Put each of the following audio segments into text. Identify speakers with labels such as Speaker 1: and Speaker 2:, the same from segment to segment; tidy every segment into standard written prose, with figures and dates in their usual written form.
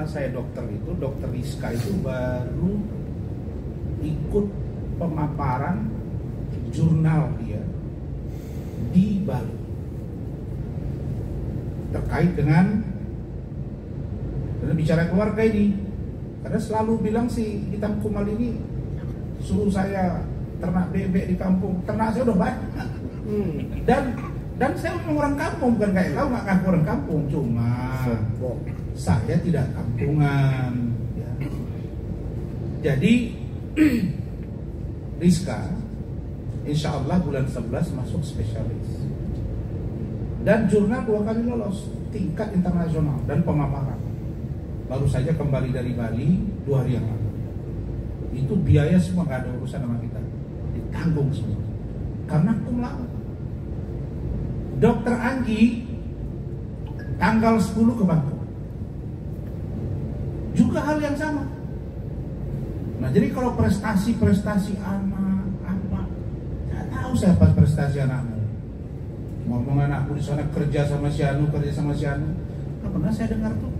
Speaker 1: karena saya dokter itu, dokter Rizka itu baru ikut pemaparan jurnal dia di Bali terkait dengan bicara keluarga ini. Karena selalu bilang si hitam kumal ini suruh saya ternak bebek di kampung, ternak saya udah banyak. Dan saya memang orang kampung, bukan kayak kau nggak ngaku orang kampung, cuma saya tidak kampungan. Ya. Jadi Rizka, insya Allah bulan 11 masuk spesialis. Dan jurnal 2 kali lolos tingkat internasional dan pemaparan. Baru saja kembali dari Bali 2 hari yang lalu. Itu biaya semua nggak ada urusan sama kita, ditanggung semua. Karena cum laude. Dokter Anggi tanggal 10 ke Bangkok. Juga hal yang sama. Nah jadi kalau prestasi anak apa, nggak tahu siapa prestasi anakmu. Ngomong anakku di sana kerja sama si Anu, nggak pernah saya dengar tuh.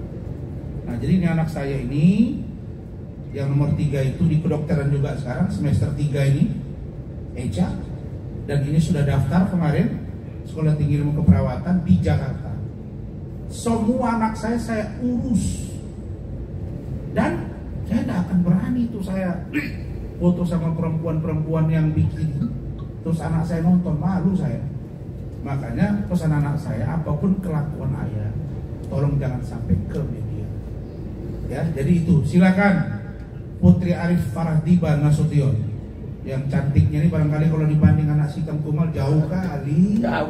Speaker 1: Nah jadi ini anak saya ini yang nomor 3 itu di kedokteran juga sekarang semester 3 ini Eja, dan ini sudah daftar kemarin Sekolah Tinggi Ilmu Keperawatan di Jakarta. Semua anak saya urus, dan saya tidak akan berani tuh saya foto sama perempuan yang bikin terus anak saya nonton, malu saya. Makanya pesan anak saya, apapun kelakuan ayah tolong jangan sampai ke media. Ya, jadi itu silakan Putri Arif Farahdiba Nasution. Yang cantiknya ini barangkali kalau dibanding anak Hitam Kumal jauh kali. Ya.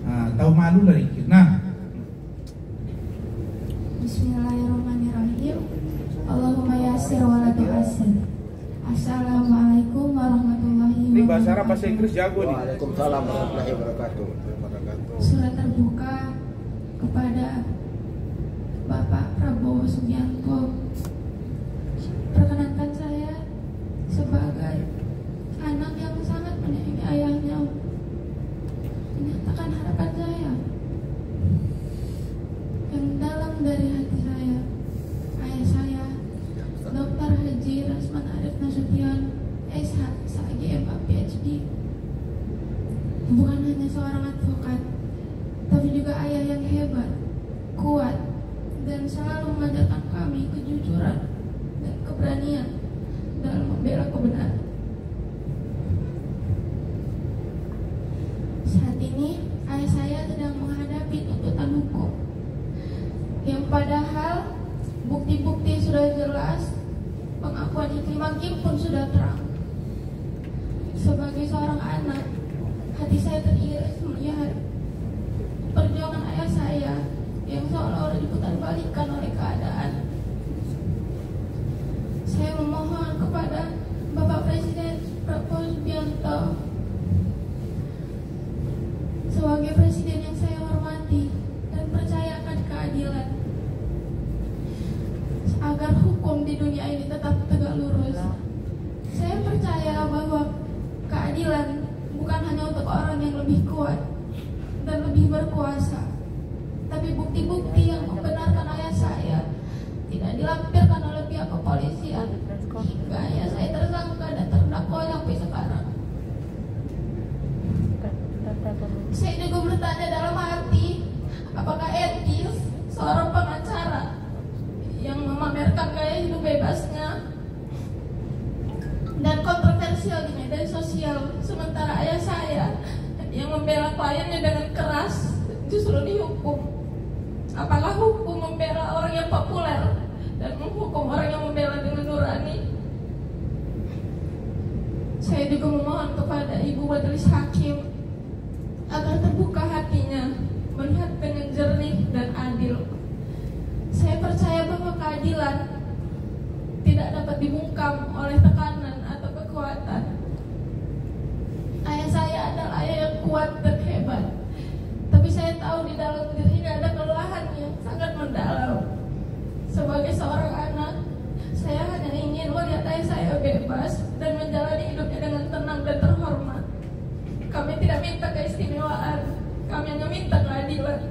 Speaker 1: Nah, tahu malu dari kita. Nah,
Speaker 2: Bismillahirrahmanirrahim. Allahumma yassir wa la tu'assir. Assalamualaikum warahmatullahi wabarakatuh.
Speaker 1: Ini bahasa Arab bahasa Inggris jago nih.
Speaker 3: Waalaikumsalam warahmatullahi wabarakatuh.
Speaker 2: Surat terbuka kepada Bapak Prabowo Subianto. Perkenankan saya sebagai anak yang sangat menyayangi ayahnya menyatakan harapan saya yang dalam dari hati saya. Ayah saya Dr. Haji Rasman Arif Nasution SH, SAGM, PhD, bukan hanya seorang advokat, tapi juga ayah yang hebat, kuat, dan selalu mengajarkan kami kejujuran dan keberanian dalam membela kebenaran. Saat ini ayah saya sedang menghadapi tuntutan hukum yang padahal bukti-bukti sudah jelas, pengakuan Hakim Hakim pun sudah terang. Sebagai seorang anak, hati saya teriris melihat perjuangan ayah saya yang seolah-olah diputar-balikan oleh keadaan. Saya memohon kepada Bapak Presiden Prabowo Subianto sebagai presiden yang saya hormati dan percaya akan keadilan, agar hukum di dunia ini tetap tegak lurus. Saya percaya bahwa keadilan bukan hanya untuk orang yang lebih kuat dan lebih berkuasa, tapi bukti-bukti yang membenarkan ayah saya tidak dilampirkan oleh pihak kepolisian hingga ayah saya tersangka dan terdakwa sampai sekarang. Saya juga bertanya dalam hati, apakah etis seorang pengacara yang memamerkan gaya hidup bebasnya dan kontroversial di media sosial, sementara ayah saya yang membela kliennya dengan keras justru dihukum. Apakah hukum membela orang yang populer dan menghukum orang yang membela dengan nurani? Saya juga memohon kepada Ibu Majelis Hakim agar terbuka hatinya melihat dengan jernih dan adil. Saya percaya bahwa keadilan tidak dapat dibungkam oleh tekanan atau kekuatan. Ayah saya adalah ayah yang kuat dan hebat, tapi saya tahu di dalam dirinya ada kelelahan yang sangat mendalam. Sebagai seorang anak, saya hanya ingin melihat ayah saya bebas dan menjalani hidupnya dengan tenang dan terhormat. Kami tidak minta keistimewaan, kami hanya minta keadilan.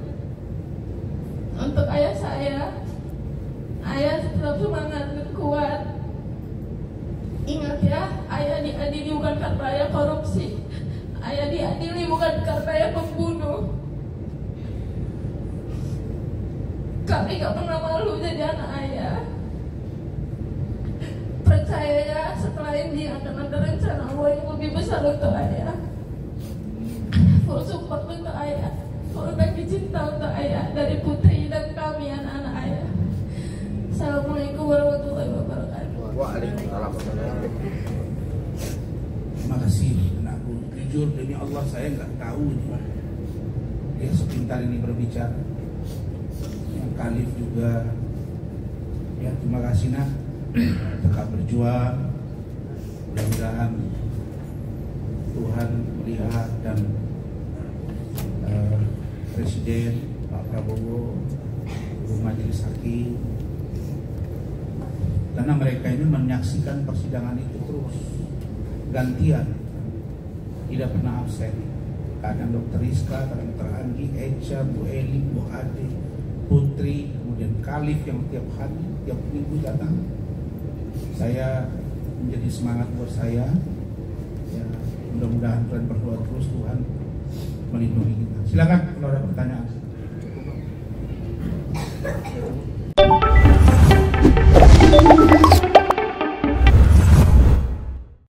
Speaker 2: Untuk untuk ayah saya. Ayah tetap semangat dan kuat. Ingat ya, ayah diadili bukan karena ayah korupsi. Ayah diadili bukan karena ayah pembunuh. Kami gak pernah malu jadi anak ayah. Percaya ya, setelah ini akan ada rencana Allah yang lebih besar untuk ayah. Full support untuk ayah, full bagi cinta untuk ayah dari putri dan kami anak-anak ayah. Assalamualaikum warahmatullahi wabarakatuh.
Speaker 3: Waalaikumsalam.
Speaker 1: Terima kasih anakku. Jujur demi Allah saya nggak tahu dia sepintar ini berbicara. Yang Khalif juga. Ya terima kasih nak. Tetap berjuang. Mudah-mudahan Tuhan melihat dan Presiden Pak Prabowo, Ibu Majelis Hakim, karena mereka ini menyaksikan persidangan itu terus gantian, tidak pernah absen. Kadang Dr. Rizka, kadang Dr. Anggi, Echa, Bu Eli, Bu Ade, Putri, kemudian Khalif yang tiap hari, tiap minggu datang. Saya menjadi semangat buat saya. Ya, mudah-mudahan kalian berdoa terus Tuhan melindungi kita. Silakan kalau ada pertanyaan.